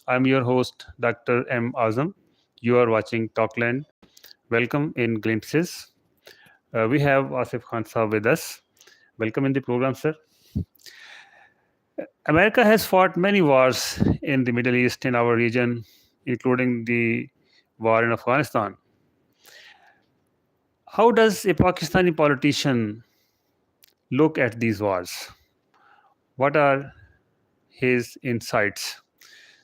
I'm your host, Dr. M. Azam. You are watching Talkland. Welcome in Glimpses. We have Asif Khan Saab with us. Welcome in the program, sir. America has fought many wars in the Middle East, in our region, including the war in Afghanistan. How does a Pakistani politician look at these wars? What are his insights?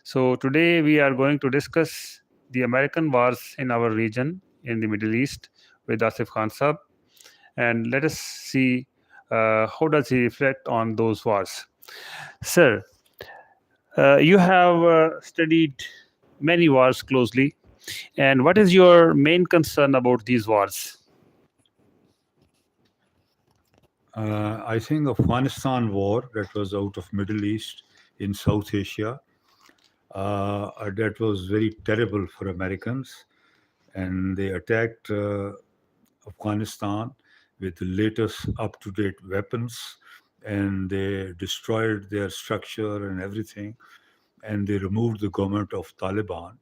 So, today we are going to discuss the American wars in our region in the Middle East with Asif Khan Saab, and let us see how does he reflect on those wars. Sir, you have studied many wars closely, and what is your main concern about these wars? I think Afghanistan war that was out of Middle East in South Asia that was very terrible for Americans, and they attacked Afghanistan with the latest up-to-date weapons, and they destroyed their structure and everything, and they removed the government of Taliban.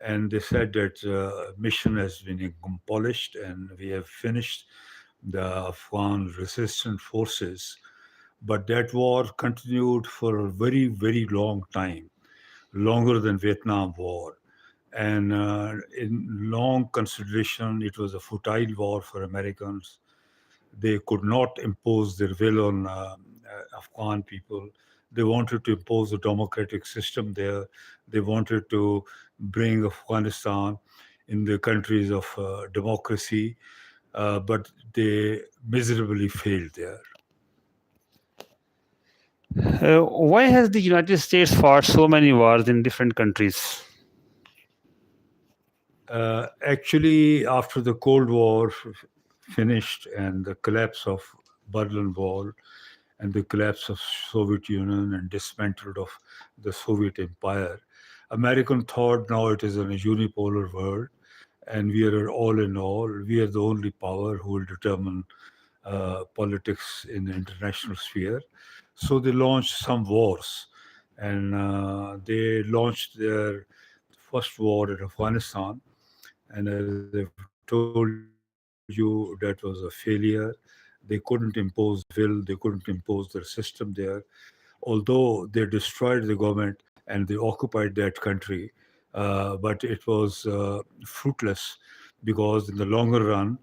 And they said that mission has been accomplished, and we have finished the Afghan resistance forces. But that war continued for a very, very long time, longer than Vietnam War. And in long consideration, it was a futile war for Americans. They could not impose their will on Afghan people. They wanted to impose a democratic system there. They wanted to bring Afghanistan in the countries of democracy, but they miserably failed there. Why has the United States fought so many wars in different countries? Actually, after the Cold War finished and the collapse of Berlin Wall and the collapse of Soviet Union and dismantled of the Soviet Empire, American thought now it is in a unipolar world, and we are all in all. We are the only power who will determine politics in the international sphere. So they launched some wars, and they launched their first war in Afghanistan. And as I've told you, that was a failure. They couldn't impose their will, they couldn't impose their system there. Although they destroyed the government and they occupied that country, but it was fruitless because in the longer run,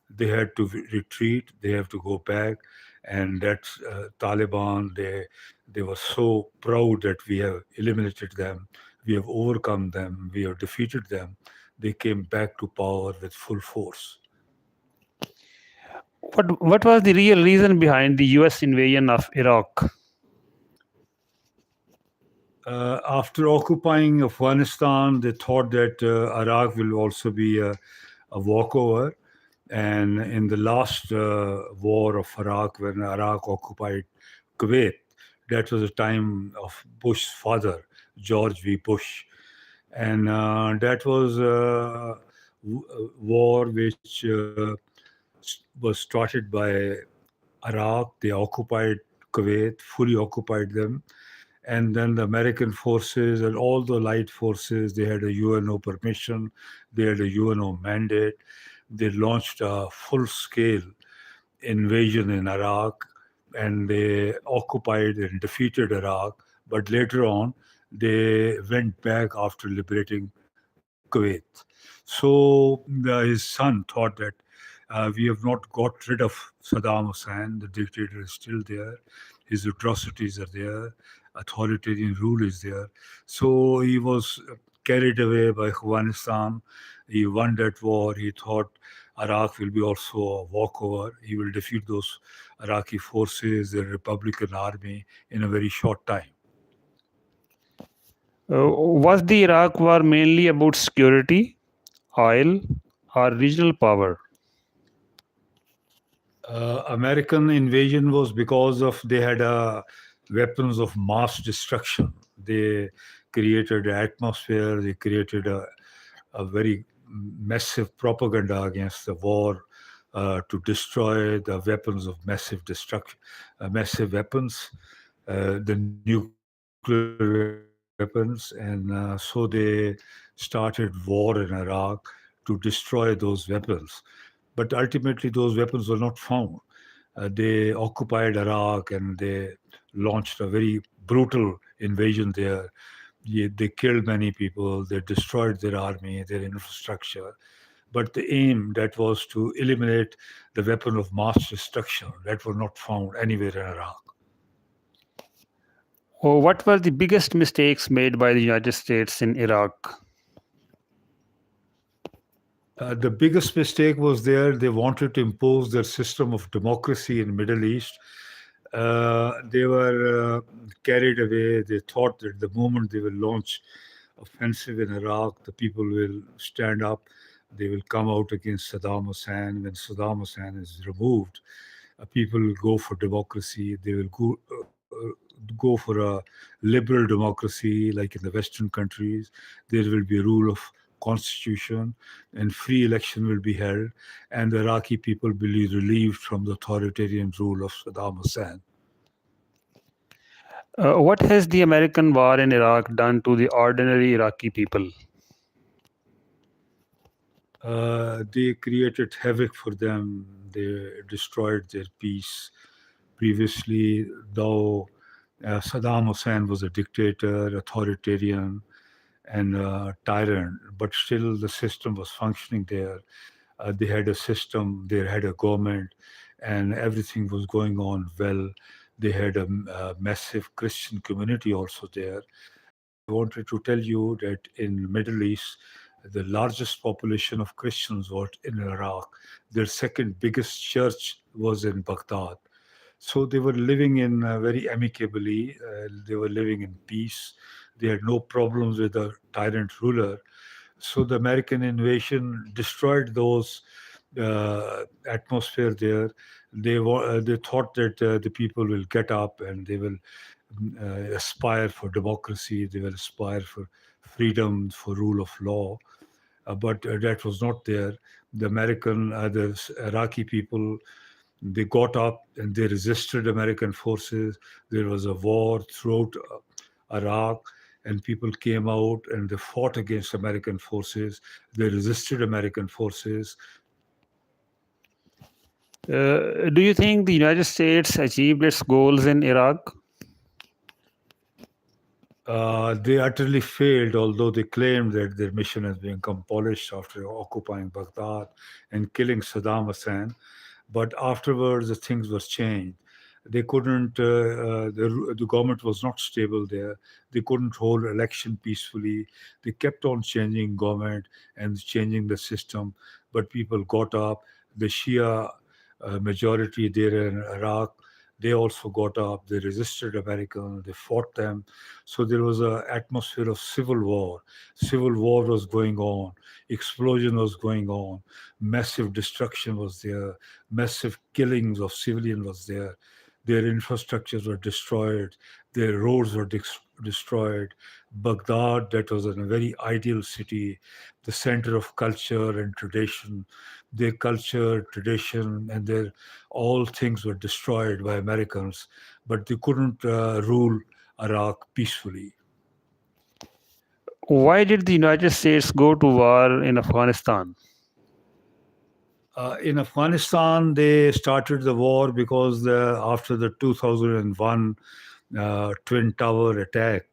they had to retreat, they have to go back, and that's Taliban. They were so proud that we have eliminated them, we have overcome them, we have defeated them. They came back to power with full force. What was the real reason behind the US invasion of Iraq? After occupying Afghanistan, they thought that Iraq will also be a walkover. And in the last war of Iraq, when Iraq occupied Kuwait, that was a time of Bush's father, George V. Bush. And that was a war which was started by Iraq. They occupied Kuwait, fully occupied them. And then the American forces and all the light forces, they had a UNO permission, they had a UNO mandate. They launched a full scale invasion in Iraq, and they occupied and defeated Iraq. But later on, they went back after liberating Kuwait. So his son thought that we have not got rid of Saddam Hussein, the dictator is still there, his atrocities are there, authoritarian rule is there. So he was carried away by Afghanistan. He won that war. He thought Iraq will be also a walkover. He will defeat those Iraqi forces, the Republican army, in a very short time. Was the Iraq war mainly about security, oil, or regional power? American invasion was because of they had weapons of mass destruction. They created an atmosphere. They created a very massive propaganda against the war to destroy the weapons of massive destruction, massive weapons, the nuclear weapons, weapons, and so they started war in Iraq to destroy those weapons. But ultimately, those weapons were not found. They occupied Iraq and they launched a very brutal invasion there. They killed many people, they destroyed their army, their infrastructure. But the aim that was to eliminate the weapon of mass destruction that were not found anywhere in Iraq. Oh, what were the biggest mistakes made by the United States in Iraq? The biggest mistake was there. They wanted to impose their system of democracy in Middle East. They were carried away. They thought that the moment they will launch offensive in Iraq, the people will stand up. They will come out against Saddam Hussein. When Saddam Hussein is removed, people will go for democracy. They will go for a liberal democracy like in the Western countries. There will be a rule of constitution and free election will be held, and the Iraqi people will be relieved from the authoritarian rule of Saddam Hussein. What has the American war in Iraq done to the ordinary Iraqi people? They created havoc for them. They destroyed their peace. Previously, though Saddam Hussein was a dictator, authoritarian, and tyrant, but still the system was functioning there. They had a system, they had a government, and everything was going on well. They had a massive Christian community also there. I wanted to tell you that in Middle East, the largest population of Christians was in Iraq. Their second biggest church was in Baghdad. So they were living in very amicably. They were living in peace. They had no problems with the tyrant ruler. So the American invasion destroyed those atmosphere there. They thought that the people will get up and they will aspire for democracy. They will aspire for freedom, for rule of law. But that was not there. The Iraqi people, they got up and they resisted American forces. There was a war throughout Iraq, and people came out and they fought against American forces. They resisted American forces. Do you think the United States achieved its goals in Iraq? They utterly failed, although they claimed that their mission has become polished after occupying Baghdad and killing Saddam Hussein. But afterwards, the things were changed. They couldn't. The government was not stable there. They couldn't hold election peacefully. They kept on changing government and changing the system. But people got up. The Shia majority there in Iraq, they also got up. They resisted America. They fought them. So there was an atmosphere of civil war. Civil war was going on. Explosion was going on. Massive destruction was there. Massive killings of civilians was there. Their infrastructures were destroyed. Their roads were destroyed. Baghdad, that was a very ideal city, the center of culture and tradition. Their culture, tradition, and their all things were destroyed by Americans, but they couldn't rule Iraq peacefully. Why did the United States go to war in Afghanistan? In Afghanistan, they started the war because after the 2001 Twin Tower attack,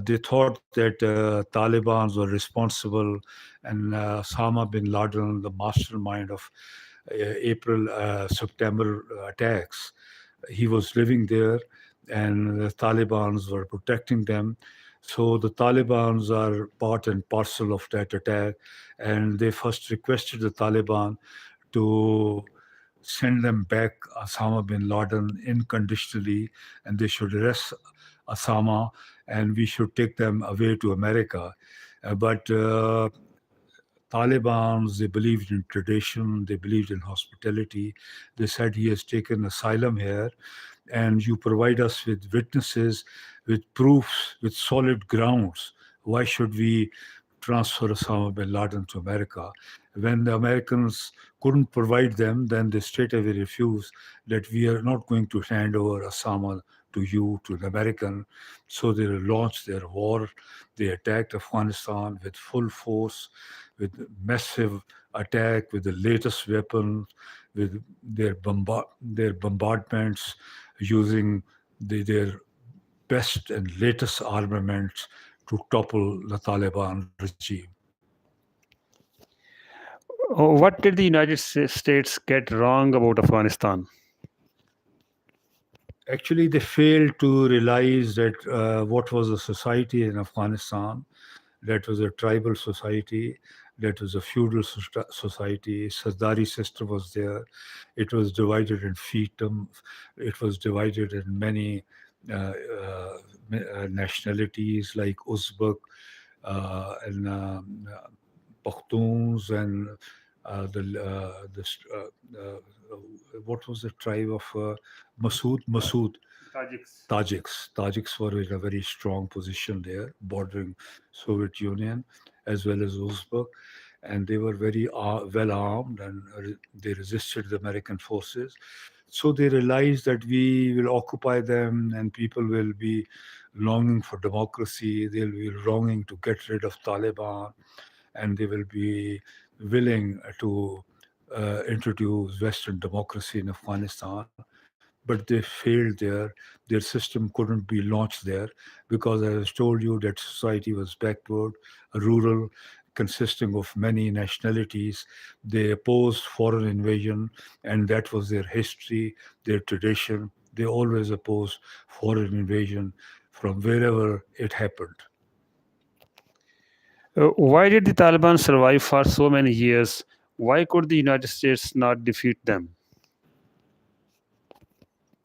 they thought that Taliban were responsible, and Osama bin Laden, the mastermind of September attacks, he was living there, and the Talibans were protecting them. So the Talibans are part and parcel of that attack, and they first requested the Taliban to send them back Osama bin Laden unconditionally, and they should arrest Osama, and we should take them away to America. But Talibans, they believed in tradition, they believed in hospitality. They said he has taken asylum here, and you provide us with witnesses, with proofs, with solid grounds. Why should we transfer Osama bin Laden to America? When the Americans couldn't provide them, then they straight away refused that we are not going to hand over Osama to you, to an American. So they launched their war. They attacked Afghanistan with full force, with massive attack, with the latest weapons, with their bombardments, using their best and latest armaments to topple the Taliban regime. What did the United States get wrong about Afghanistan? Actually, they failed to realize that what was the society in Afghanistan. That was a tribal society. That was a feudal society. Sardari system was there. It was divided in fiefdom. It was divided in many nationalities like Uzbek and Pakhtuns and this what was the tribe of Masood Tajiks. Tajiks were in a very strong position there, bordering Soviet Union as well as Uzbek, and they were very well armed and they resisted the American forces. So they realized that we will occupy them and people will be longing for democracy. They'll be longing to get rid of Taliban and they will be willing to introduce Western democracy in Afghanistan. But they failed there. Their system couldn't be launched there because, as I told you, that society was backward, rural, consisting of many nationalities. They opposed foreign invasion, and that was their history, their tradition. They always opposed foreign invasion from wherever it happened. Why did the Taliban survive for so many years? Why could the United States not defeat them?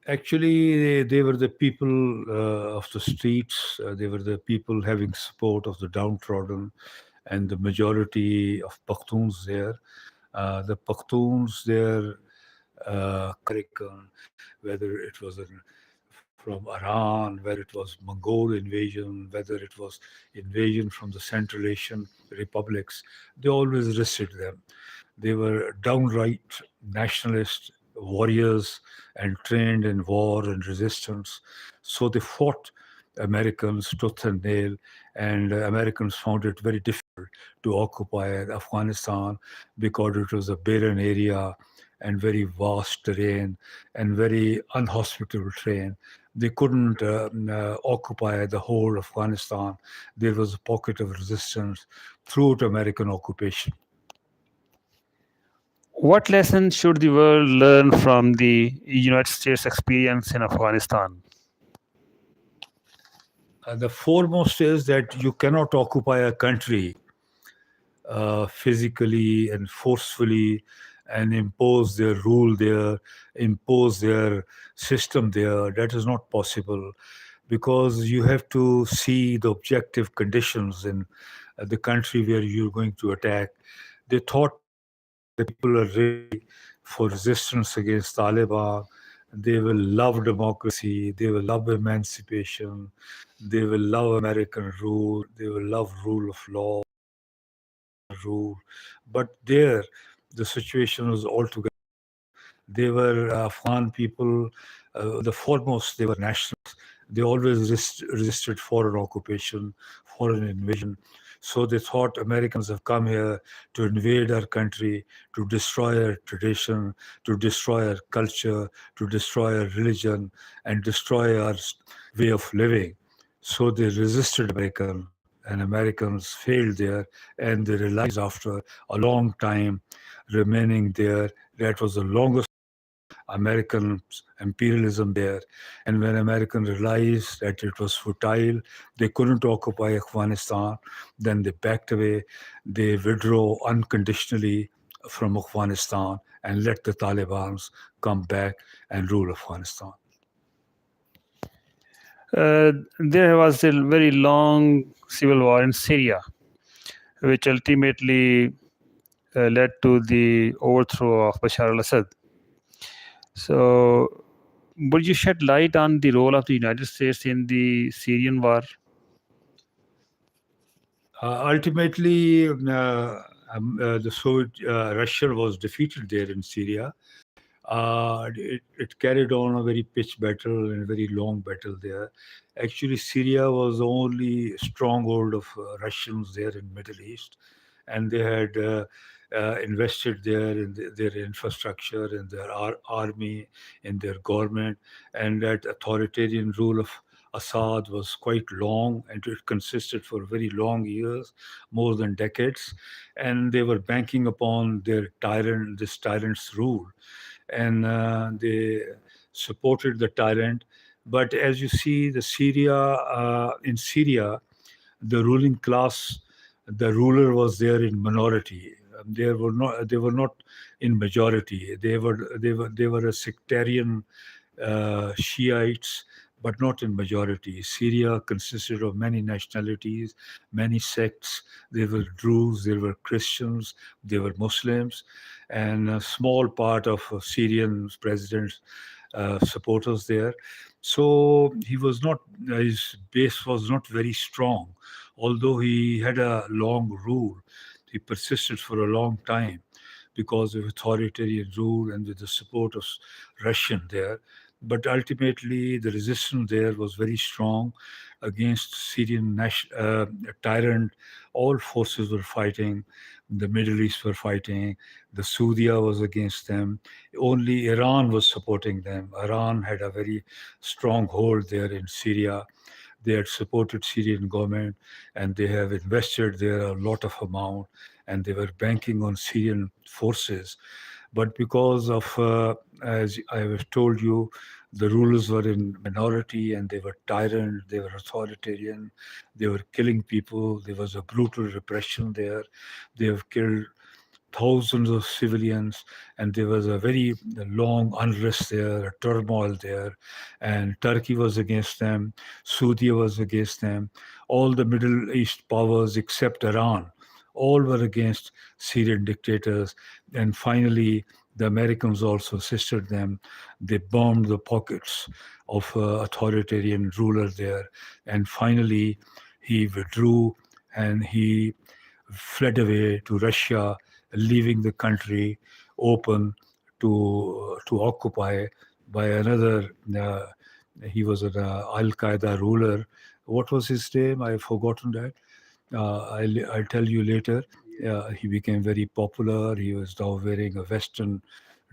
Actually, they were the people of the streets. They were the people having support of the downtrodden and the majority of Pakhtuns there. The Pakhtuns there, American, whether it was from Iran, whether it was Mongol invasion, whether it was invasion from the Central Asian republics, they always resisted them. They were downright nationalist warriors and trained in war and resistance. So they fought Americans tooth and nail, and Americans found it very difficult to occupy Afghanistan because it was a barren area and very vast terrain and very unhospitable terrain. They couldn't occupy the whole of Afghanistan. There was a pocket of resistance throughout American occupation. What lesson should the world learn from the United States experience in Afghanistan? The foremost is that you cannot occupy a country physically and forcefully and impose their rule there, impose their system there. That is not possible because you have to see the objective conditions in the country where you're going to attack. They thought the people are ready for resistance against Taliban. They will love democracy. They will love emancipation. They will love American rule. They will love rule of law, rule. But there, the situation was altogether. They were Afghan people, the foremost, they were nationalists. They always resisted foreign occupation, foreign invasion. So they thought Americans have come here to invade our country, to destroy our tradition, to destroy our culture, to destroy our religion, and destroy our way of living. So they resisted American, and Americans failed there, and they realized after a long time remaining there that was the longest American imperialism there. And when Americans realized that it was futile, they couldn't occupy Afghanistan, then they backed away. They withdrew unconditionally from Afghanistan and let the Taliban come back and rule Afghanistan. There was a very long civil war in Syria, which ultimately led to the overthrow of Bashar al Assad. So, would you shed light on the role of the United States in the Syrian war? Ultimately, the Soviet Russia was defeated there in Syria. It carried on a very pitched battle and very long battle there. Actually, Syria was the only stronghold of Russians there in Middle East, and they had invested there in their infrastructure, in their army, in their government, and that authoritarian rule of Assad was quite long, and it consisted for very long years, more than decades, and they were banking upon this tyrant's rule, and they supported the tyrant. But as you see, in Syria, the ruling class, the ruler was there in minority. They were not in majority. They were a sectarian Shiites, but not in majority. Syria consisted of many nationalities, many sects. There were Druze, there were Christians, there were Muslims, and a small part of Syrian president's supporters there. So his base was not very strong. Although he had a long rule, he persisted for a long time because of authoritarian rule and with the support of Russian there. But ultimately, the resistance there was very strong against tyrant. All forces were fighting. The Middle East were fighting. The Saudi was against them. Only Iran was supporting them. Iran had a very strong hold there in Syria. They had supported Syrian government, and they have invested there a lot of amount, and they were banking on Syrian forces. But because of, as I have told you, the rulers were in minority and they were tyrant, they were authoritarian, they were killing people. There was a brutal repression there. They have killed thousands of civilians, and there was a very long unrest there, a turmoil there, and Turkey was against them, Saudi was against them, all the Middle East powers except Iran, all were against Syrian dictators, and finally the Americans also assisted them. They bombed the pockets of authoritarian ruler there, and finally he withdrew and he fled away to Russia, leaving the country open to occupy by another. He was an Al Qaeda ruler. What was his name? I've forgotten that. I'll tell you later. He became very popular. He was now wearing a Western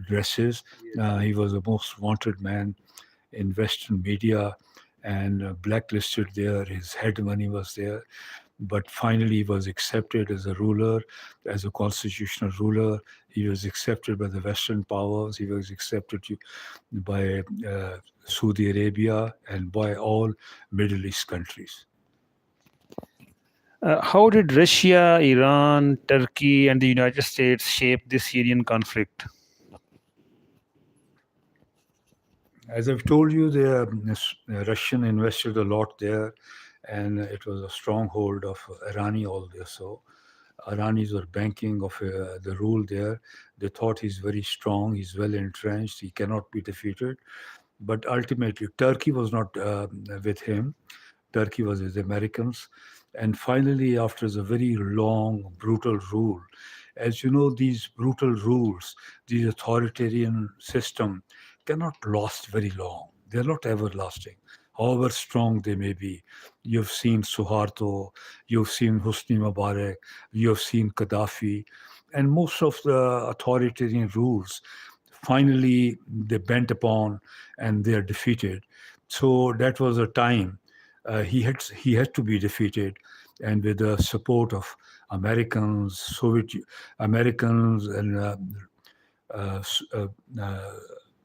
dresses. He was the most wanted man in Western media and blacklisted there. His head money was there, but finally he was accepted as a ruler, as a constitutional ruler. He was accepted by the Western powers. He was accepted by Saudi Arabia and by all Middle East countries. How did Russia, Iran, Turkey, and the United States shape the Syrian conflict? As I've told you, the Russian invested a lot there, and it was a stronghold of Irani also. Iranis were banking of the rule there. They thought he's very strong, he's well entrenched, he cannot be defeated. But ultimately, Turkey was not with him. Turkey was with the Americans. And finally, after a very long, brutal rule, as you know, these brutal rules, these authoritarian system cannot last very long. They're not everlasting, however strong they may be. You've seen Suharto, you've seen Hosni Mubarak, you've seen Gaddafi, and most of the authoritarian rules finally they bent upon and they are defeated. So that was a time he had to be defeated, and with the support of Americans and uh, S- uh, uh,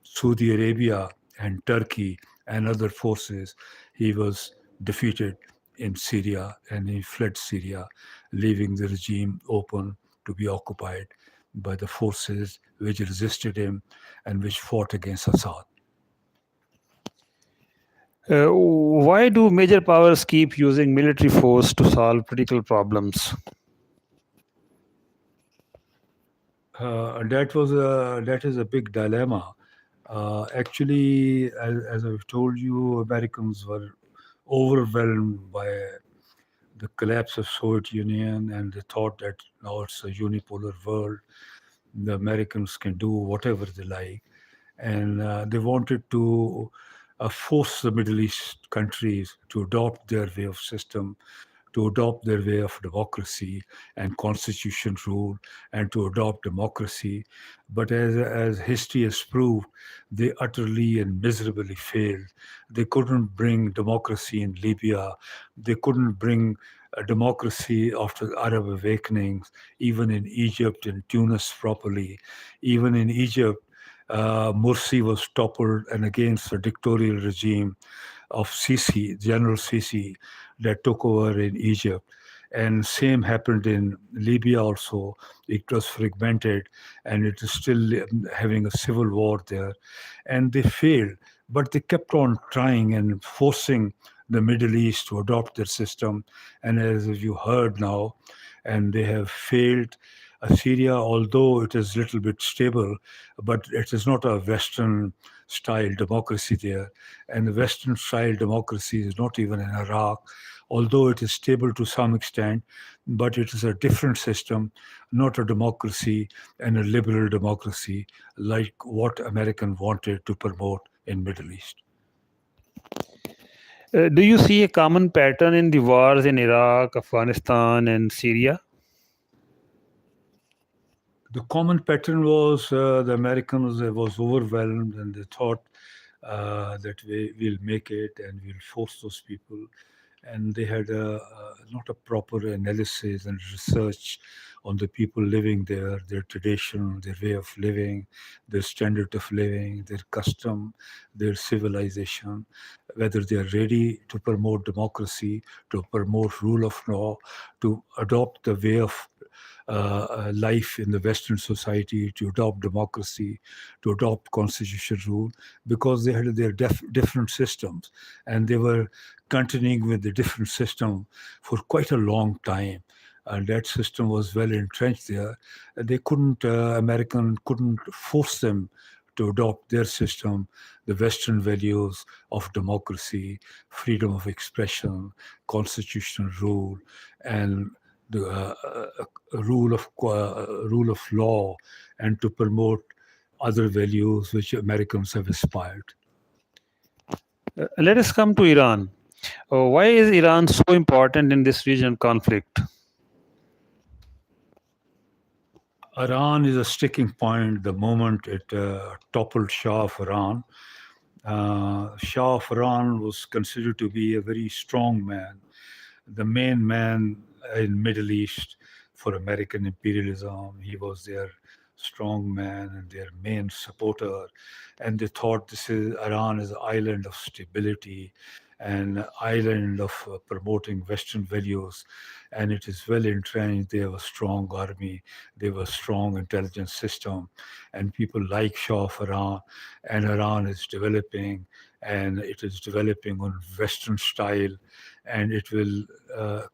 Saudi Arabia and Turkey and other forces, he was defeated in Syria and he fled Syria, leaving the regime open to be occupied by the forces which resisted him and which fought against Assad. Why do major powers keep using military force to solve political problems? That is a big dilemma. Actually, as I've told you, Americans were overwhelmed by the collapse of Soviet Union, and they thought that now it's a unipolar world. The Americans can do whatever they like, and they wanted to force the Middle East countries to adopt their way of system, to adopt their way of democracy and constitution rule, and to adopt democracy. But as history has proved, they utterly and miserably failed. They couldn't bring democracy in Libya. They couldn't bring a democracy after the Arab awakenings, even in Egypt and Tunis properly. Even in Egypt, Morsi was toppled, and against the dictatorial regime of Sisi, General Sisi, that took over in Egypt. And same happened in Libya also. It was fragmented, and it is still having a civil war there. And they failed, but they kept on trying and forcing the Middle East to adopt their system. And as you heard now, and they have failed. Syria, although it is a little bit stable, but it is not a Western style democracy there. And the Western style democracy is not even in Iraq, although it is stable to some extent, but it is a different system, not a democracy and a liberal democracy like what American wanted to promote in Middle East. Do you see a common pattern in the wars in Iraq, Afghanistan, and Syria? The common pattern was the Americans was overwhelmed and they thought that we will make it and we'll force those people. And they had not a proper analysis and research on the people living there, their tradition, their way of living, their standard of living, their custom, their civilization, whether they are ready to promote democracy, to promote rule of law, to adopt the way of life in the Western society, to adopt democracy, to adopt constitutional rule, because they had their different systems and they were continuing with the different system for quite a long time. And that system was well entrenched there. They couldn't, American couldn't force them to adopt their system, the Western values of democracy, freedom of expression, constitutional rule, and the rule of law, and to promote other values which Americans have aspired. Let us come to Iran. Why is Iran so important in this region conflict? Iran is a sticking point the moment it toppled Shah of Iran. Shah of Iran was considered to be a very strong man, the main man in Middle East for American imperialism. He was their strong man and their main supporter. And they thought this is Iran is an island of stability and island of promoting Western values. And it is well entrenched. They have a strong army. They have a strong intelligence system. And people like Shah of Iran. And Iran is developing, and it is developing on Western style, and it will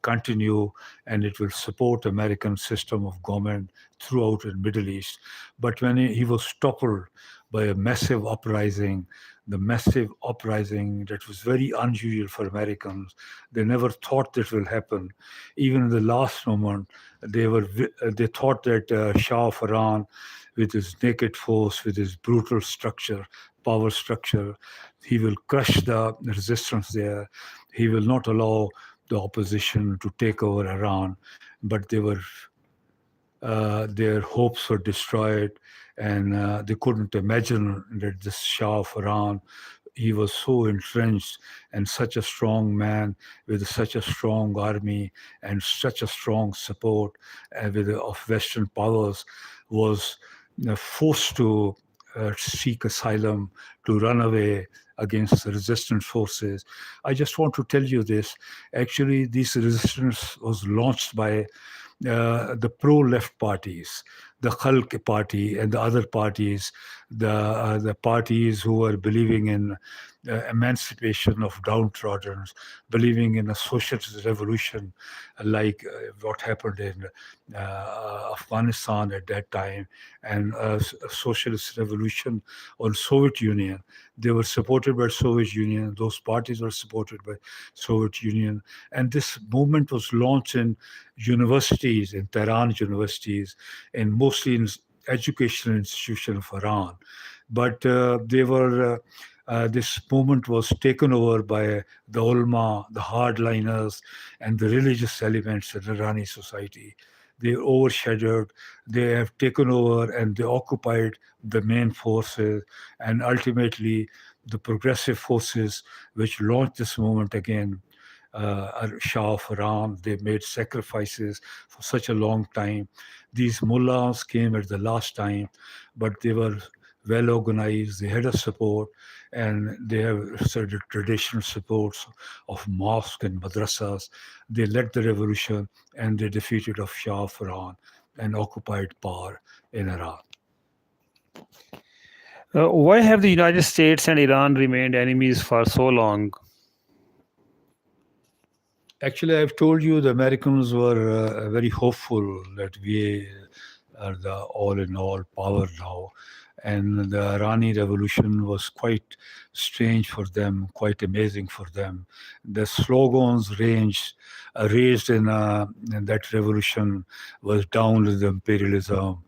continue, and it will support American system of government throughout the Middle East. But when he was toppled by a massive uprising, the massive uprising that was very unusual for Americans, they never thought that will happen. Even in the last moment, they thought that Shah of Iran, with his naked force, with his brutal structure, power structure, he will crush the resistance there. He will not allow the opposition to take over Iran. But their hopes were destroyed, and they couldn't imagine that this Shah of Iran, he was so entrenched and such a strong man with such a strong army and such a strong support of Western powers, was forced to seek asylum, to run away against the resistance forces. I just want to tell you this. Actually, this resistance was launched by the pro-left parties, the Khalq party and the other parties, the parties who are believing in emancipation of downtrodden, believing in a socialist revolution like what happened in Afghanistan at that time, and a socialist revolution on Soviet Union. They were supported by Soviet Union. Those parties were supported by Soviet Union, and this movement was launched in universities, in Tehran universities, and mostly in educational institutions of Iran. but they were. This movement was taken over by the ulama, the hardliners, and the religious elements in the Irani society. They overshadowed, they have taken over, and they occupied the main forces, and ultimately the progressive forces which launched this movement again, Shah of Iran. They made sacrifices for such a long time. These mullahs came at the last time, but they were well organized. They had a support, and they have sort of traditional supports of mosques and madrasas. They led the revolution, and they defeated of Shah of Iran and occupied power in Iran. Why have the United States and Iran remained enemies for so long? Actually, I've told you the Americans were very hopeful that we are the all in all power now. And the Irani revolution was quite strange for them, quite amazing for them. The slogans raised in that revolution was down with imperialism,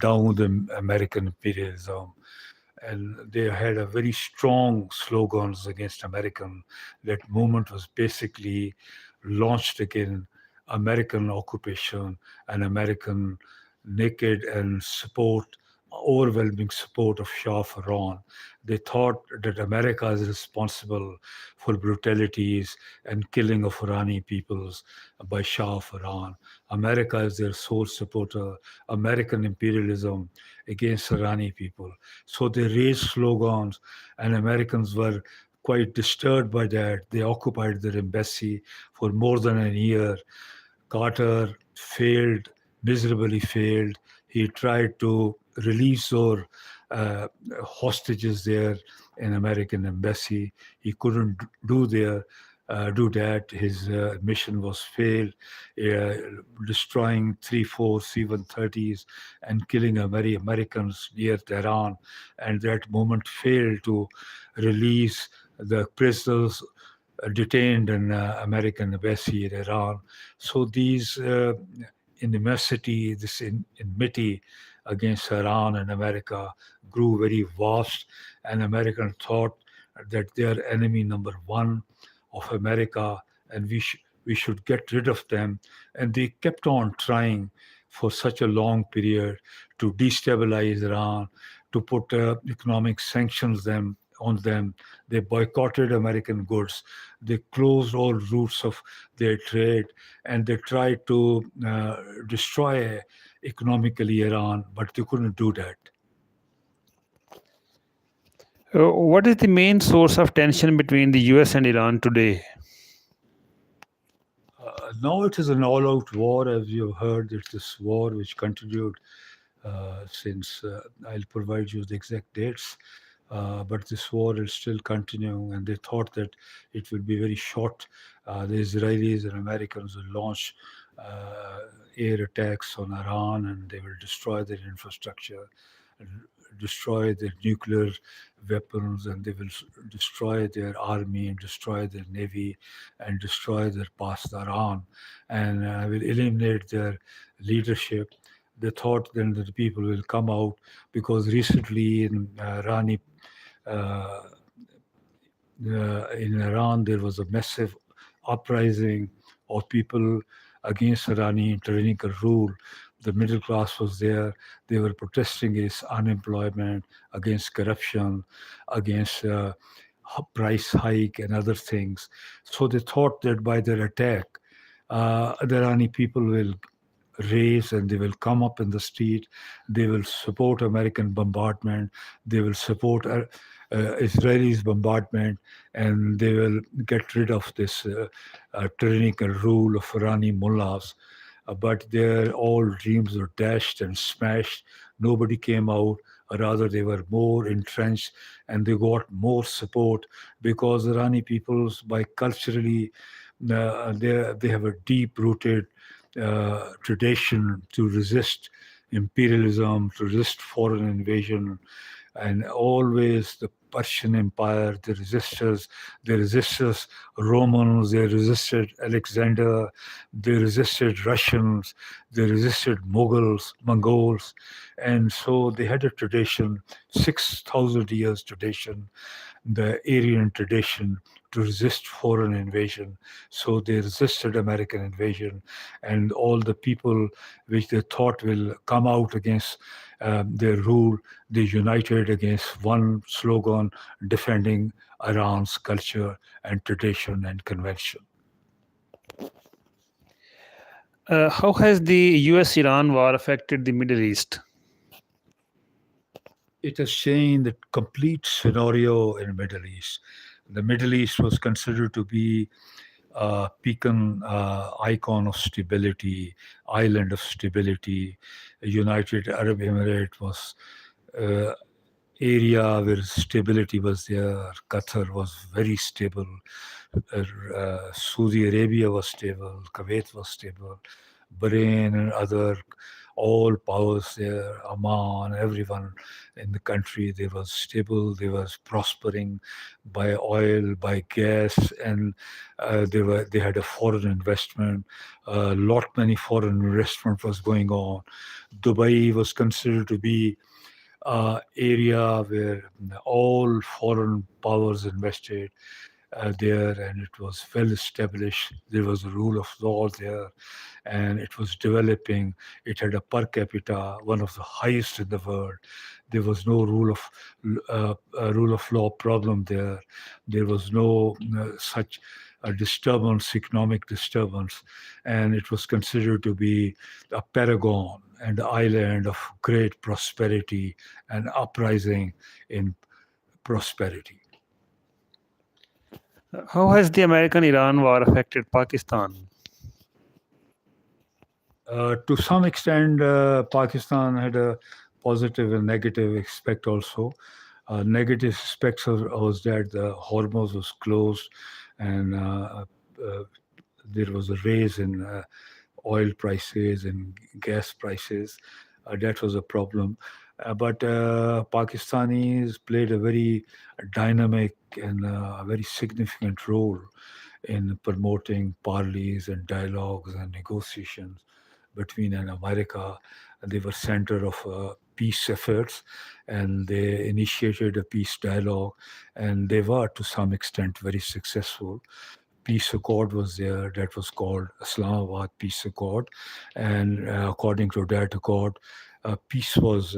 down with the American imperialism, and they had a very strong slogans against American. That movement was basically launched against American occupation and American naked and support, overwhelming support of Shah of Iran. They thought that America is responsible for brutalities and killing of Irani peoples by Shah of Iran. America is their sole supporter. American imperialism against Irani people. So they raised slogans, and Americans were quite disturbed by that. They occupied their embassy for more than a year. Carter failed, miserably failed. He tried to release our uh, hostages there in American embassy. He couldn't do that. His mission was failed, uh, destroying 3, 4 C-130s and killing Americans near Tehran. And that moment failed to release the prisoners detained in American embassy in Iran. So these animosity, this enmity against Iran and America grew very vast, and Americans thought that they are enemy number one of America, and we should get rid of them. And they kept on trying for such a long period to destabilize Iran, to put economic sanctions them on them. They boycotted American goods. They closed all routes of their trade, and they tried to destroy economically Iran, but they couldn't do that. What is the main source of tension between the US and Iran today? Now it is an all-out war, as you've heard. It's this war which continued since I'll provide you the exact dates. But this war is still continuing, and they thought that it will be very short. The Israelis and Americans will launch uh, air attacks on Iran, and they will destroy their infrastructure, and destroy their nuclear weapons, and they will destroy their army and destroy their navy and destroy their past Iran, and will eliminate their leadership. They thought then that the people will come out because recently uh, in Iran there was a massive uprising of people against Iranian tyrannical rule. The middle class was there. They were protesting against unemployment, against corruption, against price hike and other things. So they thought that by their attack, the Irani people will race and they will come up in the street. They will support American bombardment. They will support Israelis bombardment, and they will get rid of this tyrannical rule of Irani mullahs. But their all dreams were dashed and smashed. Nobody came out. Rather, they were more entrenched, and they got more support because Irani peoples, by culturally, they have a deep-rooted tradition to resist imperialism, to resist foreign invasion, and always the Persian Empire, they resisted Romans, they resisted Alexander, they resisted Russians, they resisted Mongols, and so they had a tradition, 6,000 years tradition, the Aryan tradition to resist foreign invasion. So they resisted American invasion, and all the people which they thought will come out against their rule, they united against one slogan, defending Iran's culture and tradition and convention. How has the US-Iran war affected the Middle East? It has changed the complete scenario in Middle East. The Middle East was considered to be a beacon, icon of stability, island of stability. United Arab Emirates was uh, area where stability was there. Qatar was very stable. Saudi Arabia was stable. Kuwait was stable. Bahrain and other all powers there, Oman, everyone in the country, they was stable, they was prospering by oil, by gas, and they had a foreign investment. Lot many foreign investment was going on. Dubai was considered to be area where all foreign powers invested there, and it was well established. There was a rule of law there, and it was developing. It had a per capita, one of the highest in the world. There was no rule of law problem there. There was no such a disturbance, economic disturbance, and it was considered to be a paragon and island of great prosperity and uprising in prosperity. How has the American-Iran war affected Pakistan? To some extent, Pakistan had a positive and negative aspect also. Negative aspects was that the Hormuz was closed, and there was a raise in oil prices and gas prices. That was a problem. But Pakistanis played a very dynamic and very significant role in promoting parleys and dialogues and negotiations between and America. They were center of peace efforts, and they initiated a peace dialogue, and they were to some extent very successful. Peace accord was there that was called Islamabad Peace Accord, and according to that accord, peace was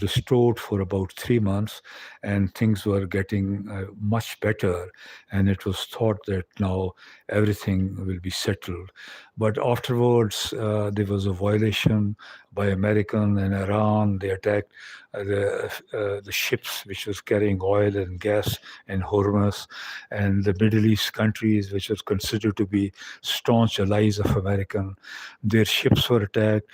restored for about 3 months, and things were getting much better. And it was thought that now everything will be settled. But afterwards, there was a violation by American and Iran. They attacked the ships which was carrying oil and gas in Hormuz, and the Middle East countries, which was considered to be staunch allies of American. Their ships were attacked.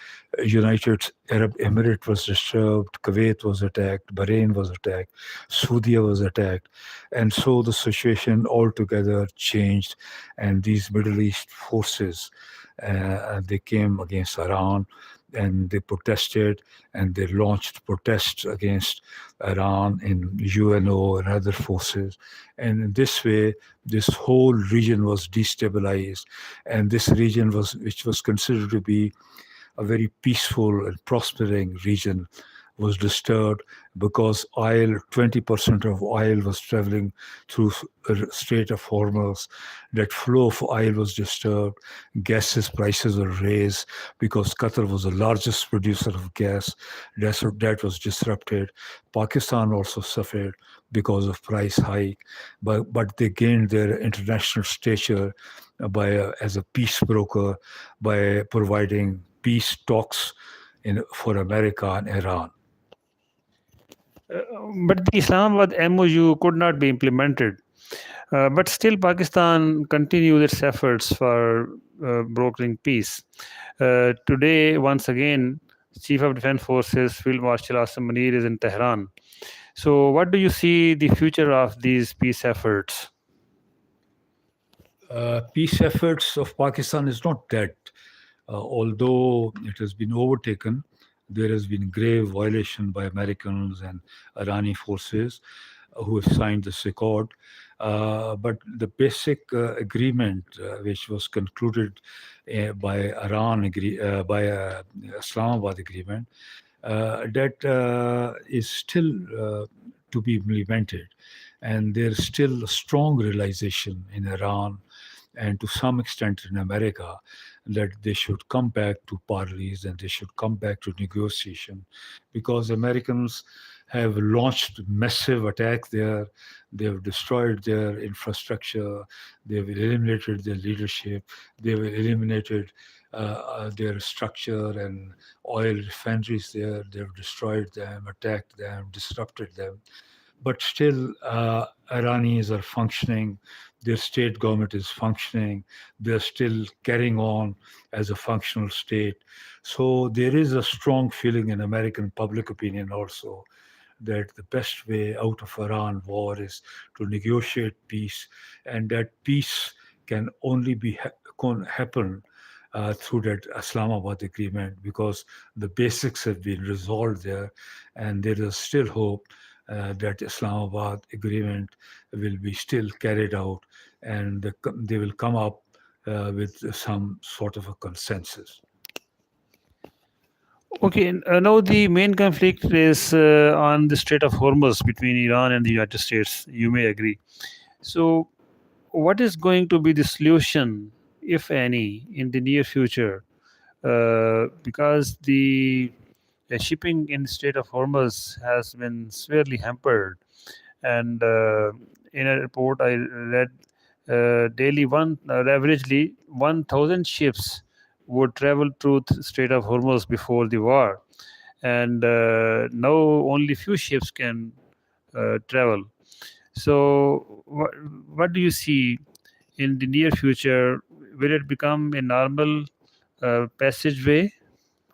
United Arab Emirates was disturbed, Kuwait was attacked, Bahrain was attacked, Saudi was attacked. And so the situation altogether changed, and these Middle East forces, they came against Iran, and they protested, and they launched protests against Iran in UNO and other forces. And in this way, this whole region was destabilized, and this region which was considered to be a very peaceful and prospering region, was disturbed because 20% of oil was traveling through Strait of Hormuz. That flow of oil was disturbed. Gases prices were raised because Qatar was the largest producer of gas. That was disrupted. Pakistan also suffered because of price hike, but they gained their international stature as a peace broker by providing peace talks for America and Iran. But the Islamabad MOU could not be implemented. But still, Pakistan continues its efforts for brokering peace. Today, once again, Chief of Defense Forces Field Marshal Asim Munir is in Tehran. So, what do you see the future of these peace efforts? Peace efforts of Pakistan is not dead, although it has been overtaken. there has been grave violation by Americans and Irani forces who have signed this accord. But the basic agreement, which was concluded by Islamabad agreement, that is still to be implemented, and there's still a strong realization in Iran and to some extent in America that they should come back to parleys and they should come back to negotiation, because Americans have launched massive attack there. They've destroyed their infrastructure. They've eliminated their leadership. They've eliminated their structure and oil refineries there. They've destroyed them, attacked them, disrupted them. But still, Iranis are functioning. Their state government is functioning. They're still carrying on as a functional state. So there is a strong feeling in American public opinion also that the best way out of Iran war is to negotiate peace, and that peace can only happen through that Islamabad agreement, because the basics have been resolved there, and there is still hope that Islamabad agreement will be still carried out, and they will come up with some sort of a consensus. Okay, now the main conflict is on the Strait of Hormuz between Iran and the United States. You may agree. So, what is going to be the solution, if any, in the near future? Because the shipping in the Strait of Hormuz has been severely hampered, and in a report I read, daily averagely 1,000 ships would travel through the Strait of Hormuz before the war, and now only few ships can travel. So, what do you see in the near future? Will it become a normal passageway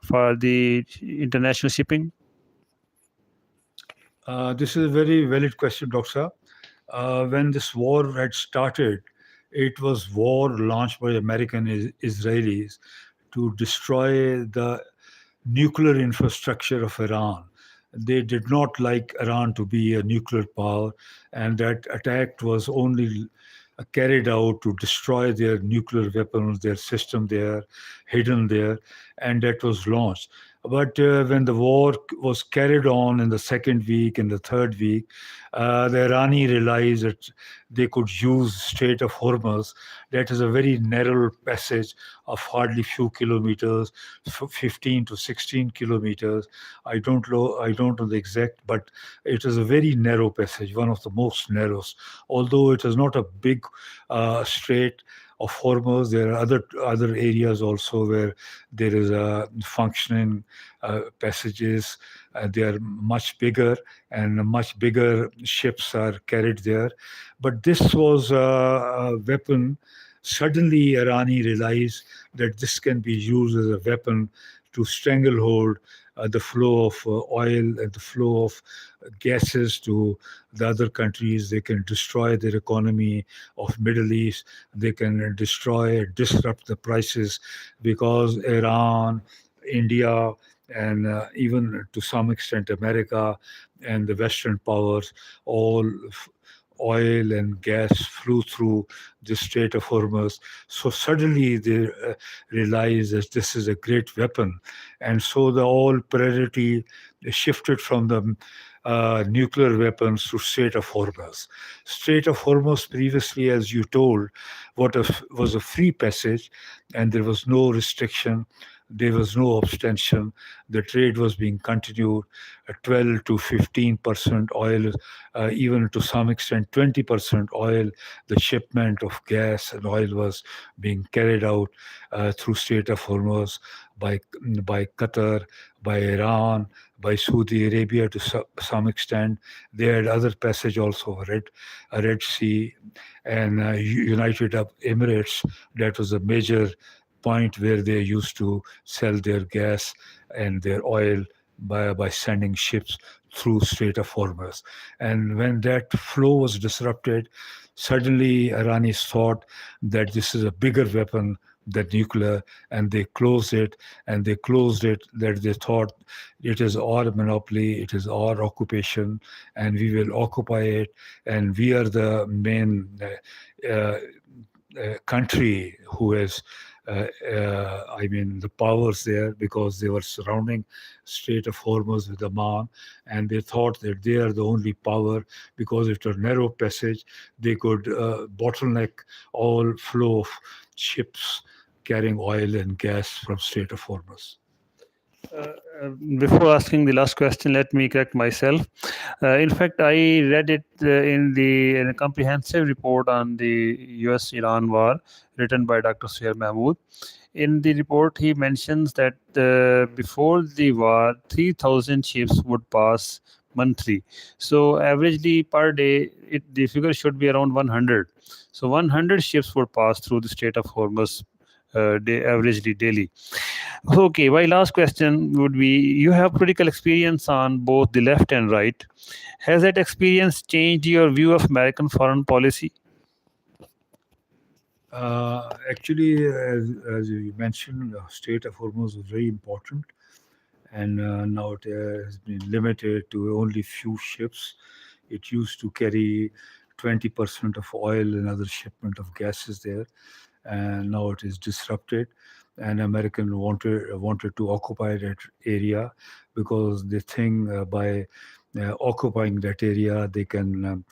for the international shipping? This is a very valid question, Doctor. When this war had started, it was war launched by American Israelis to destroy the nuclear infrastructure of Iran. They did not like Iran to be a nuclear power, and that attack was only carried out to destroy their nuclear weapons, their system there, hidden there, and that was launched. But when the war was carried on in the second week and the third week, the Irani realized that they could use Strait of Hormuz. That is a very narrow passage of hardly few kilometers, 15 to 16 kilometers. I don't know the exact, but it is a very narrow passage, one of the most narrows. Although it is not a big strait of Hormuz, there are other areas also where there is a functioning passages. They are much bigger, and much bigger ships are carried there. But this was a weapon. Suddenly, Irani realized that this can be used as a weapon to stranglehold the flow of oil and the flow of gases to the other countries. They can destroy their economy of Middle East. They can destroy, disrupt the prices, because Iran, India, and even to some extent America and the Western powers, all oil and gas flew through the Strait of Hormuz. So suddenly they realized that this is a great weapon. And so the whole priority shifted from the nuclear weapons to Strait of Hormuz. Strait of Hormuz previously, as you told, was a free passage, and there was no restriction. There was no abstention. The trade was being continued. 12 to 15% oil, even to some extent 20% oil. The shipment of gas and oil was being carried out through Strait of Hormuz by Qatar, by Iran, by Saudi Arabia to some extent. They had other passage also, a Red Sea, and United Arab Emirates. That was a major point where they used to sell their gas and their oil by sending ships through Strait of Hormuz. And when that flow was disrupted, suddenly Iranis thought that this is a bigger weapon the nuclear, and they closed it, and they closed it that they thought it is our monopoly, it is our occupation, and we will occupy it, and we are the main country who has I mean the powers there, because they were surrounding Strait of Hormuz with Oman, and they thought that they are the only power, because it's a narrow passage. They could bottleneck all flow of ships carrying oil and gas from Strait of Hormuz. Uh, Before asking the last question, let me correct myself. In fact, I read it in a comprehensive report on the U.S.-Iran war, written by Dr. Suhail Mahmood. In the report, he mentions that before the war, 3,000 ships would pass monthly. So, averagely per day, the figure should be around 100. So, 100 ships would pass through the Strait of Hormuz averagely daily. Okay, my last question would be, you have political experience on both the left and right. Has that experience changed your view of American foreign policy? Actually, as you mentioned, the Strait of Hormuz was very important, and now it has been limited to only few ships. It used to carry 20% of oil and other shipment of gases there, and now it is disrupted. And American wanted to occupy that area, because they think by occupying that area they can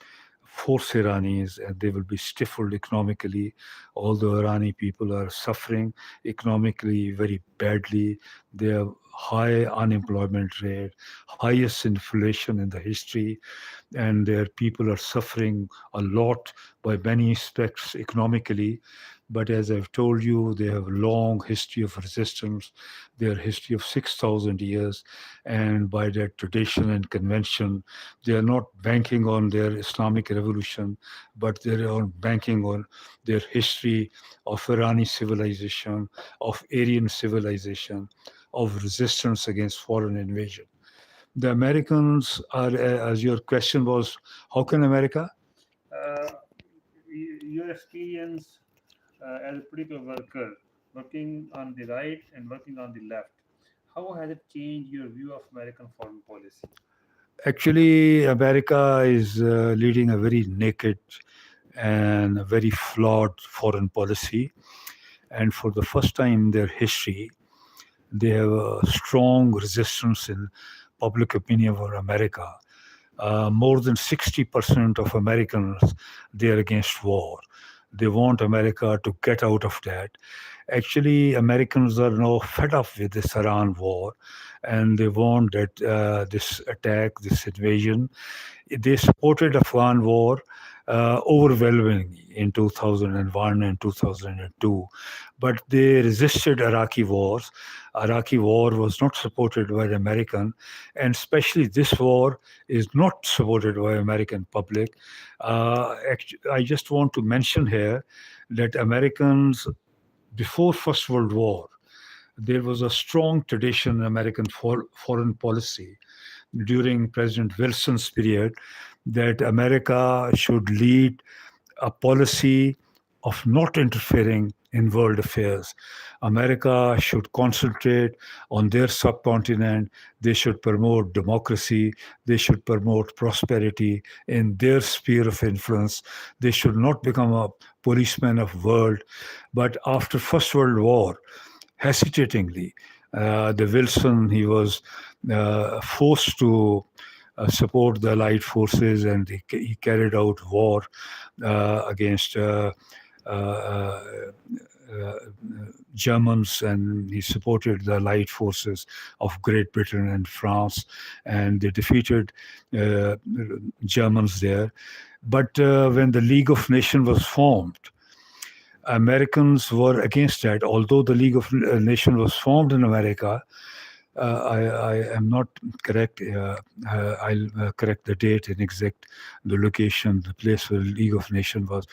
force Iranis, and they will be stifled economically. Although Irani people are suffering economically very badly, they have high unemployment rate, highest inflation in the history, and their people are suffering a lot by many aspects economically. But as I've told you, they have a long history of resistance, their history of 6,000 years, and by their tradition and convention, they are not banking on their Islamic revolution, but they are banking on their history of Irani civilization, of Aryan civilization, of resistance against foreign invasion. The Americans are, as your question was, how can America? Uh, your experience as a political worker, working on the right and working on the left, how has it changed your view of American foreign policy? Actually, America is leading a very naked and a very flawed foreign policy. And for the first time in their history, they have a strong resistance in public opinion for America. More than 60% of Americans, they are against war. They want America to get out of that. Actually, Americans are now fed up with this Iran war, and they want that this attack, this invasion. They supported Afghan war overwhelmingly in 2001 and 2002, but they resisted Iraqi wars. Iraqi war was not supported by the American, and especially this war is not supported by American public. I just want to mention here that Americans, before First World War, there was a strong tradition in American foreign policy during President Wilson's period, that America should lead a policy of not interfering in world affairs. America should concentrate on their subcontinent. They should promote democracy. They should promote prosperity in their sphere of influence. They should not become a policeman of world. But after First World War, hesitatingly, the Wilson, he was forced to support the Allied forces, and he carried out war against uh, uh, Germans, and he supported the Allied forces of Great Britain and France, and they defeated uh, Germans there. But when the League of Nations was formed, Americans were against that. Although the League of Nations was formed in America, I am not correct. I'll correct the date and exact the location, the place where League of Nations was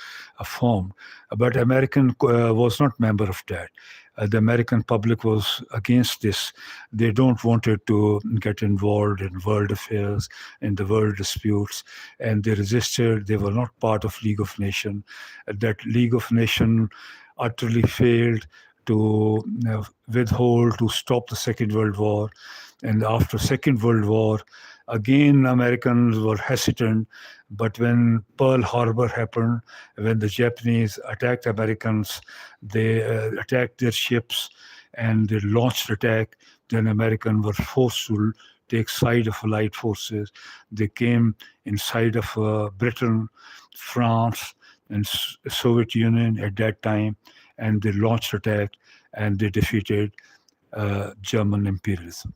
formed. But American was not member of that. The American public was against this. They don't wanted to get involved in world affairs, in the world disputes, and they resisted. They were not part of League of Nations. That League of Nations utterly failed. to withhold, to stop the Second World War. And after Second World War, again Americans were hesitant. But when Pearl Harbor happened, when the Japanese attacked Americans, they attacked their ships and they launched attack. Then Americans were forced to take side of Allied forces. They came inside of Britain, France, and Soviet Union at that time, and they launched attack and they defeated German imperialism.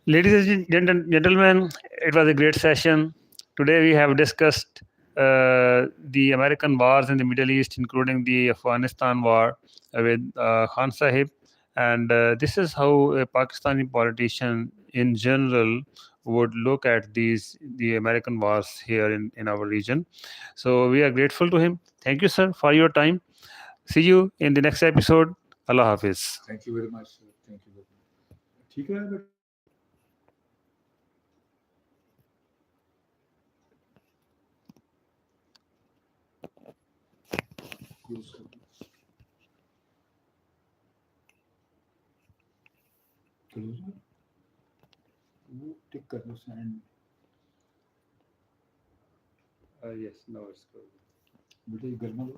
Ladies and gentlemen, it was a great session. Today we have discussed the American wars in the Middle East, including the Afghanistan war with Khan Sahib. And this is how a Pakistani politician in general would look at the American wars here in our region. So we are grateful to him. Thank you, sir, for your time. See you in the next episode. Allah Hafiz. Thank you very much, sir. Thank you very much. ठीक है बेटा? Close कर दो. Close कर. वो टिक कर दो send. Yes, now it's good. बेटा ये गर्मा दो.